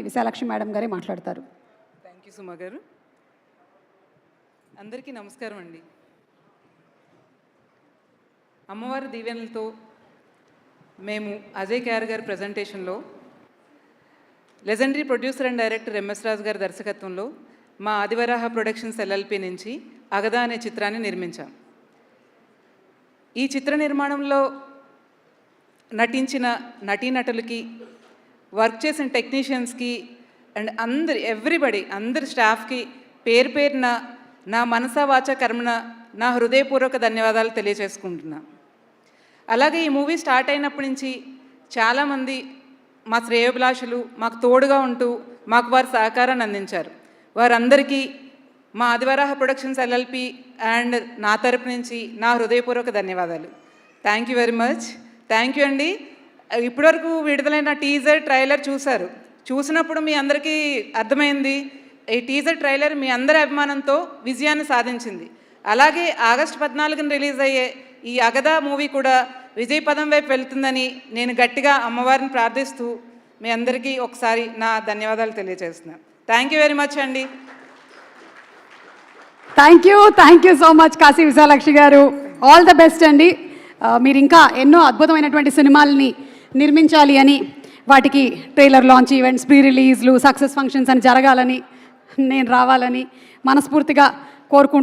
Vishalakshi madam గారే మాట్లాడతారు. Thank you సుమా గారు. అందరికీ నమస్కారం అండి. అమ్మవారి దీవెనలతో మేము అజయ్ కేఆర్ గారి ప్రజెంటేషన్లో legendary producer and director MS Raju గారి దర్శకత్వంలో మా ఆదివరాహ ప్రొడక్షన్స్ ఎల్ఎల్పి నుంచి అగదా అనే చిత్రాన్ని నిర్మించాం. ఈ చిత్ర నిర్మాణంలో నటించిన నటీనటులకి, వర్క్ చేసిన టెక్నీషియన్స్కి అండ్ ఎవ్రీబడి అందరి స్టాఫ్కి పేరు పేరున నా మనసా వాచ కర్మన నా హృదయపూర్వక ధన్యవాదాలు తెలియజేసుకుంటున్నా. అలాగే ఈ మూవీ స్టార్ట్ అయినప్పటి నుంచి చాలామంది మా శ్రేయోభిలాషులు మాకు తోడుగా ఉంటూ మాకు వారి సహకారాన్ని అందించారు. వారందరికీ మా ఆదివరాహ ప్రొడక్షన్స్ ఎల్ఎల్పి అండ్ నా తరపు నుంచి నా హృదయపూర్వక ధన్యవాదాలు. Thank you very much. Thank you అండి. ఇప్పటివరకు విడుదలైన టీజర్ ట్రైలర్ చూసినప్పుడు మీ అందరికీ అర్థమైంది, ఈ టీజర్ ట్రైలర్ మీ అందరి అభిమానంతో విజయాన్ని సాధించింది. అలాగే ఆగస్టు 14న రిలీజ్ అయ్యే ఈ అగదా మూవీ కూడా విజయ పదం వైపు వెళ్తుందని నేను గట్టిగా అమ్మవారిని ప్రార్థిస్తూ మీ అందరికీ ఒకసారి నా ధన్యవాదాలు తెలియజేస్తున్నాను. థ్యాంక్ యూ వెరీ మచ్ అండి. Thank you so much Kashi Vishalakshi గారు. ఆల్ ద బెస్ట్ అండి. మీరు ఇంకా ఎన్నో అద్భుతమైనటువంటి సినిమాలని నిర్మించాలి అని, వాటికి ట్రైలర్ లాంచ్ ఈవెంట్స్, ప్రీ రిలీజ్లు, సక్సెస్ ఫంక్షన్స్ అని జరగాలని, నేను రావాలని మనస్ఫూర్తిగా కోరుకుంటున్నాను.